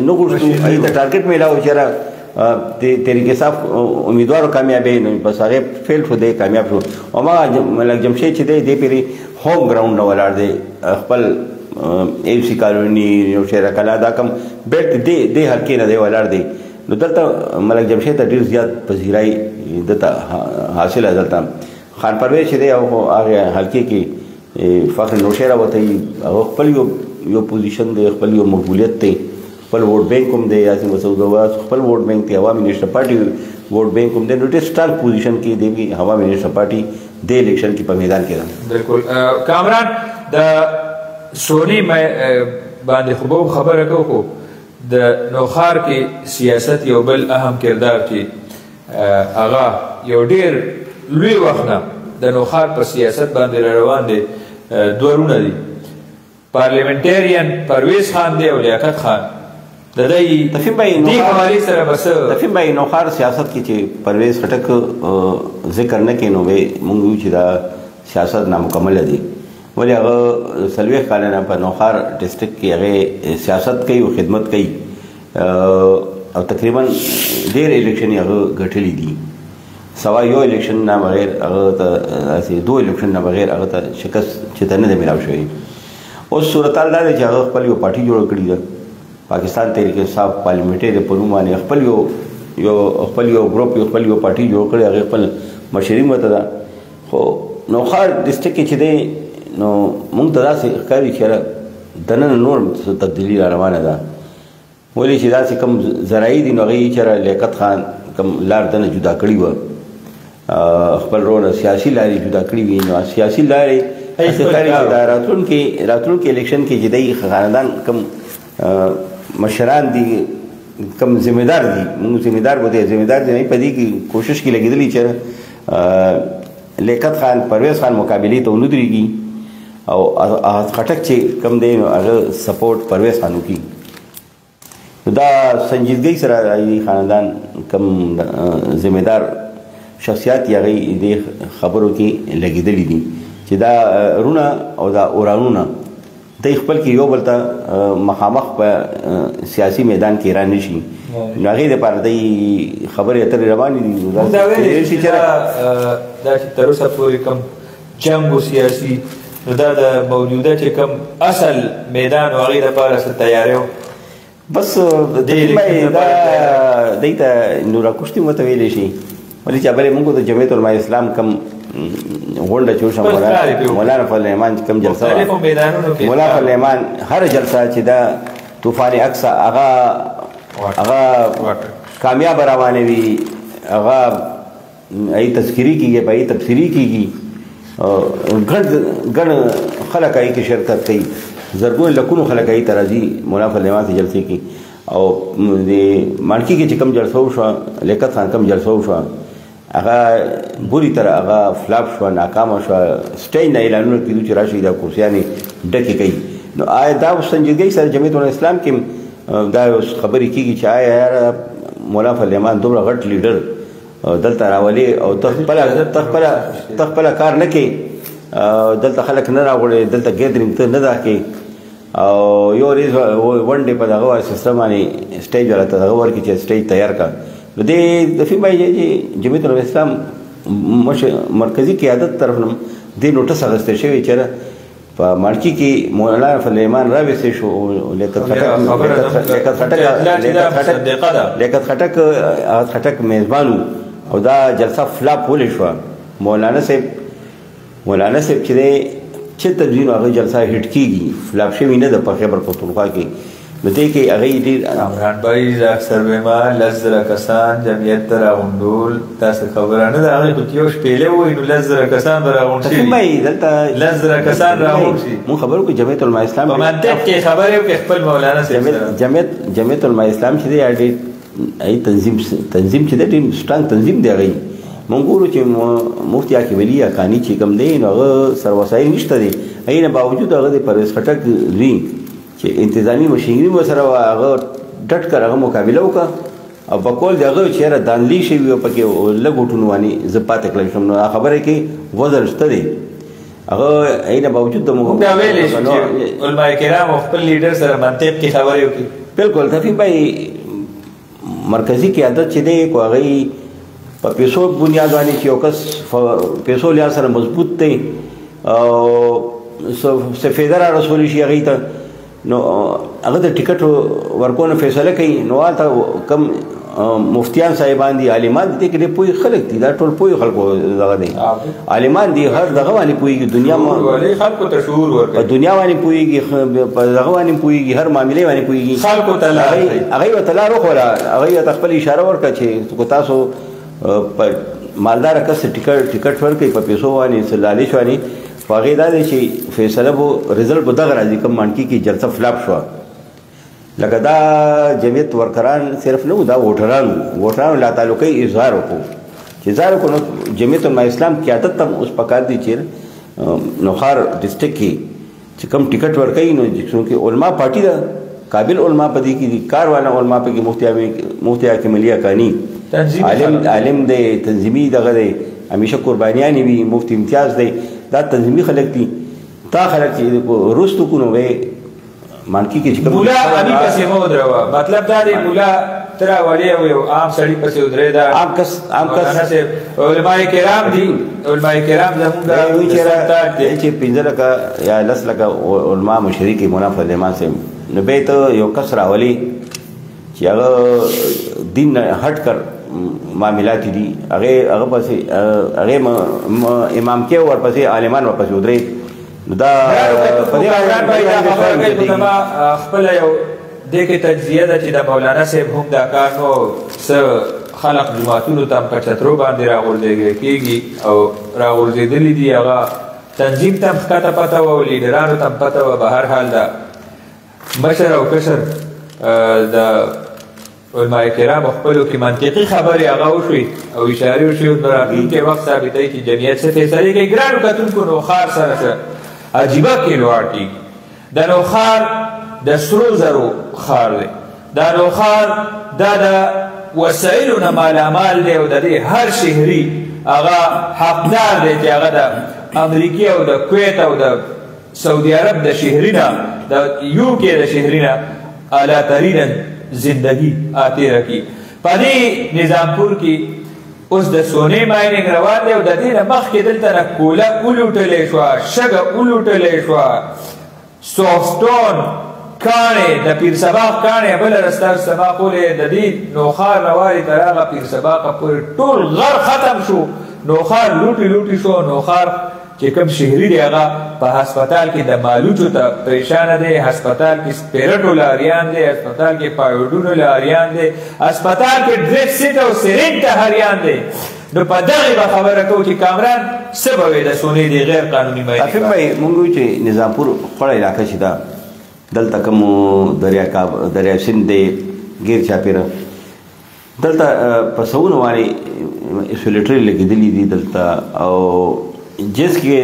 Speaker 2: نه غوښتو هغې ته ټارګټ میلاو چېرې طریقې صاف امیدوارو کامیابی نو بس هغې فیل شو دی کامیاب شو هماغه ملک جمشید چې دی دې پورې ہوم ګراؤنډ نه ولاړ دی خپل ایل سی کالوني یو شیره کلا دا کم بیلټ دې حلقې نه دی ولاړ دی نو دلته ملک جمشید ته ډېر زیات پذیرایي دلته حاصله دلته خان پرویز چې دی هغې حلقې کې فخر نوشیره ورته هغه خپل یو پوزیشن دی خپل یو مقبولیت دی خپل ووټ بینک هم دی یاسین مسعود عباس خپل ووټ بینک دی عوامي نیشنل پارټي ووټ بینک هم دی نو ډېر سټرانګ پوزیشن کې دی عوامي نیشنل پارټي د الیکشن کې په میدان کې ده
Speaker 1: بالکل کامران د سونی باندې خو به خبره کوو خو د نوښار کې سیاست یو بل اهم کردار چې هغه یو ډېر لوی وخت نه د نوښار په سیاست باندې را روان دی دوه رونه دي پارلیمنټریان پرویز خان دی او لیاقت خان د دې
Speaker 2: تفهیم به نوښار سیاست کې چې پرویز خټک ذکر نه کوي نو موږ وایو چې دا سیاست نامکمله دی ولې هغه څلوېښت کاله نه په نوښار ډسټرکټ کې هغې سیاست کوي او خدمت کوي او تقریبا ډېر الیکشن یې هغه ګټلي دي سوا یو الیکشن نه بغیر هغه ته داسې دو الیکشن نه بغیر هغه ته شکست چې ته نه ده میلاو شوی اوس صورتحال دا دی چې هغه خپل یو پارټي جوړه کړې ده پاکستان تحریک انصاف پارلیمنټري د په نوم باندې خپل یو ګروپ خپل یو پارټي جوړ کړی هغې خپل مشري ورته ده خو نوښار ډسټرکټ کې چې دی نو موږ ته داسې ښکاري چې دننه نور تبدیلي را روانه ده ولې چې داسې کم ذرایع دي نو هغې چېرې لیاقت خان کم لار دنه جدا کړي وه خپل رونه سیاسي لارې جدا کړي وي نو سیاسي لارې داسې ښکاري چې دا راتلونکي الیکشن کې چې دی خاندان کم مشران دي کم ذمہ دار دي موږ ذمہ دار بوته ذمہ دار دي نه پدې کې کوشش کې لګېدلی چې لیاقت خان پرویز خان مقابله ته ونودريږي او خټک چې کم دی هغه سپورټ پرویز خان وکړي. دا سنجیدګۍ سره خاندان کم ذمہ دار شخصیات یا دې خبرو کې لګېدلی دي چې دا رونه او دا اورانونه د خپل کې یو بل ته مخامخ په سیاسي میدان کې را نشي نو هغې دپاره دی خبرې اترې روانې دي.
Speaker 1: دا ویلی چې دا چې تر اوسه پورې کوم جنګ و سیاسي نو دا د موجوده چې کوم اصل میدان و هغې دپاره څه تیاری و
Speaker 2: بس دا دی ته نوراکوشتي ورته ویلی شي ولې چې بلې موږ د جمعیت علماء اسلام کم غونډه چې وشوه مولانا فضل الرحمن کم جلسه مولانا فضل الرحمن هر جلسه چې دا طوفان اقصی هغه کامیاب روانه وي هغه ای تذکری کیږي په ای تفسیری کیږي ګڼ خلک ای کې شرکت کوي زرګونه لکونو خلک ای ترازی مولانا فضل الرحمن ته جلسې کی او د مانکی کې چې کم جلسه وشوه لیاقت خان کم جلسه وشوه هغه بری تر هغه فلاپ شو ناکام شو سټیج نه اعلانونه کیدو چې راشي دا کرسیانې ډکې کوي نو آیا دا سنجیدګۍ سره جمعیت الاسلام کې دا خبرې کیږي چې آیا مولانا فضل الرحمن دومره غټ لیډر دلته راولي او ته خپله کار نه کوي دلته خلک نه راغوړي دلته ګیدرینګ ته نه دا کوي او یو ریز ون ډے په دغه سیستم باندې سټیج والا ته دغه ورکړي چې سټیج تیار کړه نو د فیم بای چې جمعیت الاسلام مرکزی قیادت طرف نه د نوټس اخیستل شوی چې په مارکی کې مولانا فضل الرحمن راوستې شو لیاقت خټک میزبانو او دا جلسه فلاپ ولې شوه مولانا صاحب چې تدوین هغه جلسه هټ کېږي فلاپ شوي نه ده په خیبر پختونخوا کې نو دې کې هغې ډېر
Speaker 1: عمران بھائی اکثر بما لس زره کسان جمعیت ته راغونډول داسې خبره نه ده هغې خو یو شپېلې ووایي نو لس زره کسان به راغونډ شي
Speaker 2: دلته
Speaker 1: لس زره کسان راغونډ شي
Speaker 2: مونږ خبرو کوو جمعیت علماء اسلام
Speaker 1: په منطق کې خبرې وکړې خپل مولانا صاحب
Speaker 2: جمعیت علماء اسلام چې دی ډېر تنظیم چې دی ډېر سټرانګ تنظیم دی هغې مونږ ګورو چې مفتي حکیم علي حقاني چې کوم دی نو هغه سروسایل نشته دی هغې نه باوجود هغه د پرویز خټک وي چې انتظامی مشینری ورسره وه هغه ډټ کړ هغه مقابله وکړه او په کول د هغه چې یاره دانلي شوي وه پکې لږ وټونو باندې زه پاتې کړی شم نو خبره کې وزن شته دی هغه هغې نه باوجود د
Speaker 1: دا ویلی شي چې علما کرام خپل لیډر سره منطق کې خبرې وکړي
Speaker 2: بلکل تفیق بھائی مرکزی قیادت چې دی کو هغې په پیسو بنیاد باندې چې یو کس پیسو لحاظ سره مضبوط دی او څه فایده را رسولی شي هغې ته نو هغه د ټیکټ ورکونه فیصله کوي نو هلته کم مفتیان صاحبان دي عالمان دي کې ډېر پوه خلک دي دا ټول پوه خلکو دغه دی عالمان دي هر دغه باندې پوهېږي دنیا
Speaker 1: خلکو ته شعور ورکوي
Speaker 2: په دنیا باندې پوهېږي په دغه باندې پوهېږي هر معاملې باندې پوهېږي
Speaker 1: خلکو ته
Speaker 2: هغې ورته لار وښوله هغې ورته خپل اشاره ورکړه چې تاسو په مالداره کس ټیکټ ورکوي په پیسو باندې څه لالچ باندې خو هغې دا دی چې فیصله به رزلټ به دغه راځي کوم مانکي کې جلسه فلاپ شوه لکه دا جمعیت ورکران صرف نه وو دا ووټرانو لا تعلقۍ اظهار وکړو چې اظهار وکړو نو جمعیت علماء اسلام قیادت ته اوس پکار دي چې نوخار ډسټرکټ کې چې کوم ټیکټ ورکوي نو چونکې علما پارټي ده قابل علما په دې کې دي کار والا علما په کې مفتي حکیم علي حقاني عالم دی تنظیمي دغه دی همیشه قربانیانې وي مفتی امتیاز دی دا تنظیمي خلک دي تا خلک چې رستو کو نو مانکی کې چې
Speaker 1: مولا امي پسې مو دروا مطلب دا دی مولا ترا وړي او یو عام سړی پسې ودرې دا
Speaker 2: عام کس
Speaker 1: علماء کرام دي علماء کرام زموږ
Speaker 2: چې 15 لکه یا 10 لکه علما مشرکی مولانا فضل الرحمن صاحب نو به ته یو کس راولي چې هغه دین هټ کر معاملات دي هغه پسې هغه امام کې ورپسې عالمان ورپسې ودرې دا
Speaker 1: په دې خپل یو دې کې تجزیه ده چې د مولانا صاحب هم دا کار نو څه خلق جماعتونو ته په چترو باندې راغورځېږي او راغورځېدلي دي هغه تنظیم ته ښکته پته وه او لیډرانو ته پته وه به هر حال د مشر او کشر د علماء کرام خپلو کې منطقي خبرې هغه وشوي او اشارې وشوي نو راتلونکی وخت ثابتوي چې جمعیت څه فیصلې کوي. ګرانو کتونکو نوښار سره څه عجیبه کیلواټ کېږي. دا نوښار د سرو زرو ښار دی. دا نوښار دا د وسایلو نه مالامال دی او د دې هر شهري هغه حقدار دی چې هغه د امریکې او د کویت او د سعودي عرب د شهري نه د UK د شهري نه اعلی ترینه زندگی تیره کی. په دې نظامپور کې اوس د سونې مایننګ روان دی او د دې نه مخکې دلته نه کوله ولوټلې شوه، شګه ولوټلې شوه، سوفټون کاڼې د پیر سباق کاڼې بله رستا سباق ولې د دې نوښار روالې تر هغه پیر سباقه پورې ټول غر ختم شو. نوښار لوټي لوټي شو. نوښار چې کوم شهري دی هغه په هسپتال کې د مالوچو ته پریشانه دی، هسپتال کې سپیرټو لاریان دی، هسپتال کې پایوډونو لاریان دی، هسپتال کې ډریپ سیټ او سیرنج ته هریان دی. نو په دغې به خبره کوو چې کامران څه به وایي د سونې د غیر قانوني ماینې.
Speaker 2: افیم بھائی مونږ وایو چې نظامپور خوړه علاقه چې ده دلته کوم دریاب سیند دی ګیر چاپېره دلته په سوونه باندې اسولیټري لګېدلي دي دلته او جس کے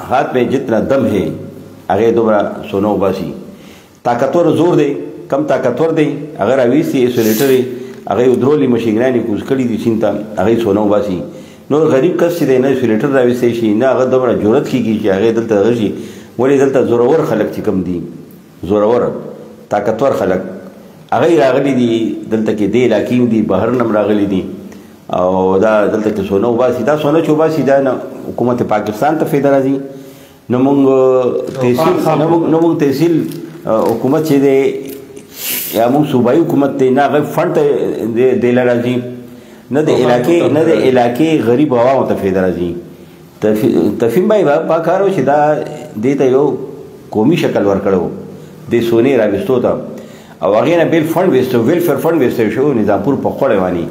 Speaker 2: ہاتھ میں جتنا دم ہے اگر دوبارہ سونو باسی طاقتور زور دے کم طاقتور دے اگر اویسی ایسولیٹر اگر ادرولی مشینگرانی کوز کړي دي سینتا اگر سونو باسی نور غریب کس چې نه ایسولیټر راويستي شي نه هغه دوباره جرأت کیږي چې هغه دلته غشي ولې دلته زورور خلک چې کم دي زورور طاقتور خلک هغه راغلي دي دلته کې دی لاکیم دي بهر نم راغلي دي او دا دلته کې سونو باسي دا سونو چې باسي دا نه حکومت پاکستان ته فایده راځي. نو موږ تحصیل حکومت چې دی یا موږ صوبایي حکومت دی نه هغه فنډ ته دیله راځي نه د علاقې غریب عوامو ته فایده راځي. تفهیم بھائی با کار و چې دا دې ته یو قومي شکل ورکړو د سونې راویستو ته او هغې نه بیل فنډ ویستو ویلفیر فنډ ویستل شو نظامپور په خوړې واني.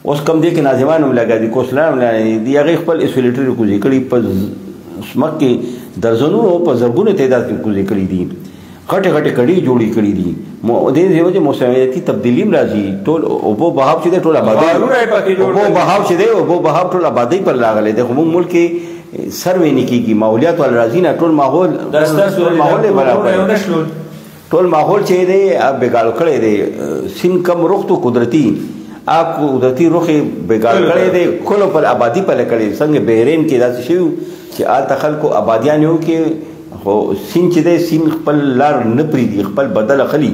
Speaker 2: اوس کم دی کې ناظمان هم لګا دي کوسلان هم لګا دي هغې خپل اسولیټري کوزې کړي په سمک کې درځنونو په زرګونو تعداد کې کوزې کړي دي غټې غټې کړي جوړې کړي دي. دې وجې موسمیاتي تبدیلي هم راځي. ټول اوبو بهاو چې دی ټول آبادۍ اوبو بهاو ټول آبادۍ پر راغلی دی خو موږ ملک کې سروې نه کېږي ماحولیات والا راځي نه ټول ماحول ټول ماحول چې دی بګاړو کړی دی. سیند کم رخ تو قدرتي آپ قدرتی رخ بګاړ کړی دی کلو پر آبادي پر کړی څنګه بحرین کې داسې شوي چې هلته خلکو آبادیان یو کې خو سیند چې دی سیند خپل لار نه پرېږدي خپل بدل اخلي.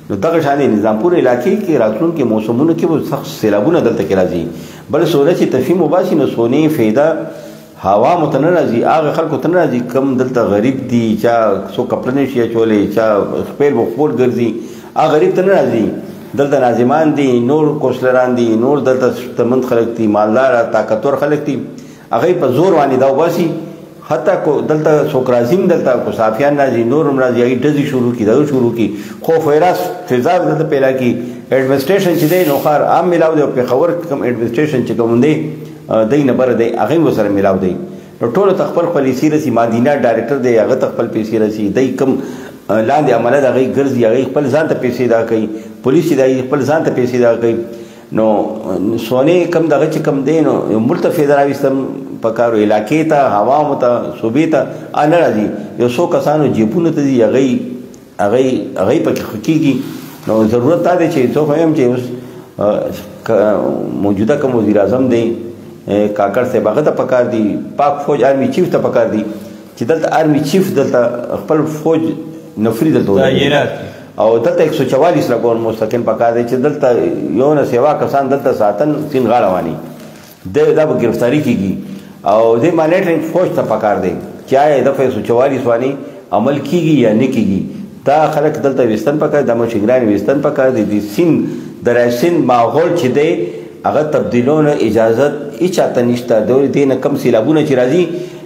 Speaker 2: نو دغه شانې نظامپور علاقې کې راتلونکي موسمونو کې به سخت سیلابونه دلته کې راځي. بل سونه چې تفهیم وباسي نو سونې فایده هوا مو ته نه راځي هغه خلکو ته نه راځي کم دلته غریب دي چا څو کپړه نه شي اچولی چا خپل بخپور ګرځي هغه غریب ته نه راځي. دلته ناظمان دي نور کوسلران دي نور دلته شتمن خلک دي مالدار طاقتور خلک دي هغه په زور باندې دا وباسي. حتی کو دلته څوک راځي دلته کو صافیان راځي نور هم راځي هغې ډزې شروع کړي دغه شروع کړي خوف ویراس فضا دلته پیدا کړي. ایډمنسټریشن چې دی نوښار عام میلاو دی او پېښور کم ایډمنسټریشن چې کوم دی دی نه بره دی هغه هم ورسره میلاو دی. نو ټولو ته خپل خپل پیسې رسي مادینا ډایرکټر دی هغه ته خپل پیسې رسي دی کم لاندې عمله د هغې ګرځي هغې خپل ځان ته پیسې ادا کوي پولیس چې دی خپل ځان ته پیسې ادا کوي. نو سونې کم دغه چې کم دی نو ملک ته فایده راویستم پکارو علاقې ته هوامو ته صوبې ته نه راځي. یو څو کسانو جیبونو ته ځي هغې پکې ښه کېږي. نو ضرورت دا دی چې څوک وایم چې اوس موجوده کوم وزیر اعظم دی کاکړ صاحب هغه ته پکار دی پاک فوج آرمی چیف ته پکار دی چې دلته آرمی چیف دلته خپل فوج نفري دلته او دلته 144 لګون مستقیم پکار دی چې دلته یو نه سیوا کسان دلته ساتن سین غاړه واني دا به گرفتاری کیږي او دې مانیټرینګ فوج ته پکار دی چې آیا دفعه 144 واني عمل کیږي یا نه کیږي. دا خلک دلته وستن پکار د مشګران وستن پکار دي د سین دراسین ماحول چې دی هغه تبدیلونه اجازت اچاته نشته د دې نه کم سیلابونه چې راځي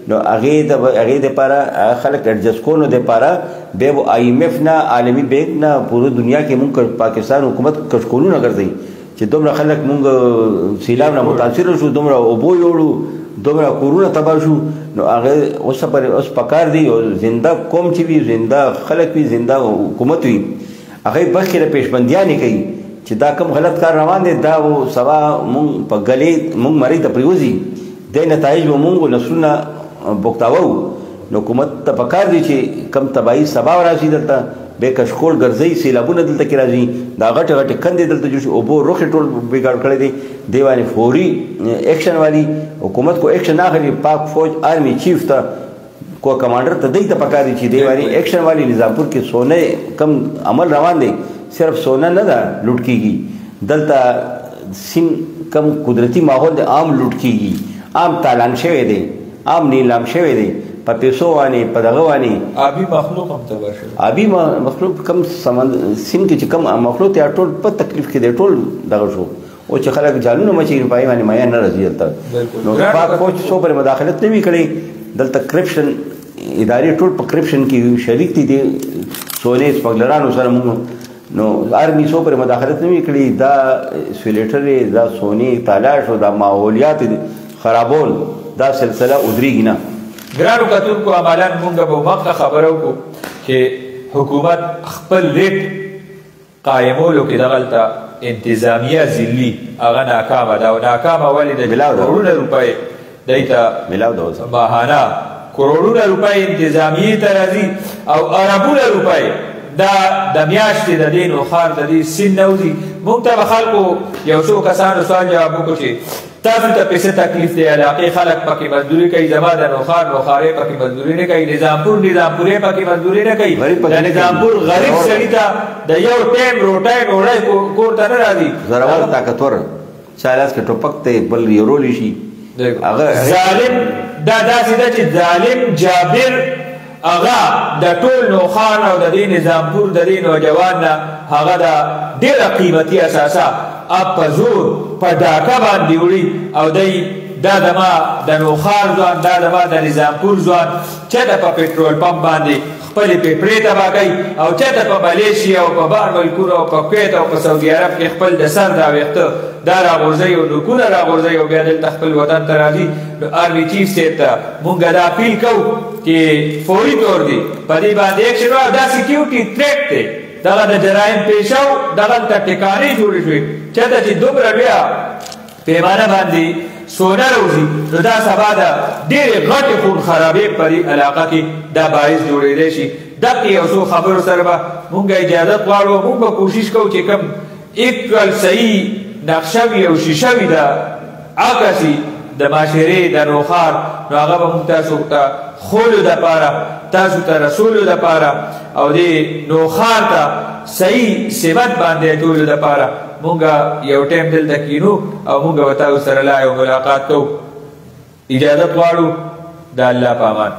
Speaker 2: نو هغې دپاره خلک اډجسټ کولو دپاره بیا به IMF نه عالمي بینک نه پوره دنیا کې مونږ پاکستان حکومت کشکولونه ګرځوي چې دومره خلک مونږ سیلاب نه متاثره شو دومره اوبو یوړو دومره کورونه تباه شو. نو هغه اوس پکار دی زنده قوم چې وي زنده خلک وي زنده حکومت وي هغې بخې له پیشبندیانې کوي چې دا کم غلط کار روان دی دا و سبا مونږ په ګلې مونږ مری ته پریوځي د نتایج به مونږ نسلونه بوختاوو. نو حکومت ته پکار دی چې کم تباہی سبا راشي دلته بې کشکول ګرځي سیلابونه دلته کې راځي دا غټ غټ کندې دلته جوړ شي اوبو روخې ټول بګاړ کړی دی دیوانه فوري ایکشن والی حکومت کو ایکشن اخلي پاک فوج آرمی چیف ته کو کمانډر ته دی ته پکار دی چې دیوانه ایکشن والی نظامپور کې سونه کم عمل روان دی صرف سونه نه ده لوټ کیږي دلته سین کم قدرتی ماحول د عام لوټ کیږي عام تالان شوی دی عام نیلام شوی دی په پیسو باندې په دغه باندې
Speaker 1: آبی مخلوق هم تباه شوی
Speaker 2: آبی مخلوق کم سین کې چې کم مخلوق یا ټول په تکلیف کې دی ټول دغه شو او چې خلک جالونه مچي پای باندې مایا نه راځي دلته نو پاک فوج څو پر مداخلت نه وی کړي دلته کرپشن ادارې ټول په کرپشن کې شریک دي سونه سپګلرانو سره موږ نو آرمی څو پر مداخلت نه وی کړي دا سویلیټر دا سونی تالاش او دا ماحولیات خرابول دا سلسله ودریږي نه.
Speaker 1: ګرانو کتونکو عملاً مونږ به مخکې خبره وکړو چې حکومت خپل ریټ قایمولو کې دغلته انتظامیه ذلي هغه ناکامه ده او ناکامه ولې ده کروڑونه روپۍ دی ته ماهانه کروڑونه روپۍ انتظامیې ته راځي او اربونه روپۍ دا د میاشتې د دې نوخار د دې سین نه وځي. موږ ته به خلکو یو څو کسانو سوال جواب وکړو چې تاسو ته پیسې تکلیف دی علاقې خلک پکې مزدوري کوي زما د نوخارې پکې مزدوري نه کوي نظامپورې پکې مزدوري نه کوي د نظامپور غریب سړي ته د یو ټایم روټۍ ډوډۍ کور ته نه راځي
Speaker 2: زورور طاقتور چا لاس کې ټوپک ته بل یورولی شي
Speaker 1: ظالم دا داسې ده چې ظالم جابر هغه د ټول نوخان او د دې نظامپور د دې نوجوان نه هغه د ډېره قیمتي اساسه اب په زور په ډاکه باندې وړي او دی دا دما د نوخار ځوان دا دما د نظامپور ځوان چېرته په پټرول پمپ باندې خپلې پیپړې تباه کوي او چېرته په ملیشیا او په بار ملکونو او په کویت او په سعودي عرب کې خپل د سر دا ویښته دا راغورځوي او نوکونه راغورځوي او بیا دلته خپل وطن ته راځي. نو آرمي چیف صاحب ته مونږ دا اپیل کوو چې فوري طور دی په دې باندې ایکشن او دا سیکیورټي تھریټ دی دغه د جرایم پیشه او دغلته ټکانې جوړې شوې چېرته چې دومره بیا پیمانه باندې سونه راوځي نو دا سبا د ډېرې غټې خون خرابې په دې علاقه کې دا باعث جوړېدی شي. دقې یو څو خبرو سره به مونږ اجازت غواړو مونږ به کوشش کوو چې کوم ایکول صحیح نقشه وي او شیشه وي د عکسي د معاشرې د نوخار نو هغه به مونږ تاسو ته خولو دپاره تاسو ته رسولو دپاره او دې نوخار ته صحیح سمت باندې ټولو دپاره مونږ یو ټایم دلته کینو او مونږ به تاسو سره لا یو ملاقات کوو. اجازت غواړو د الله په امان.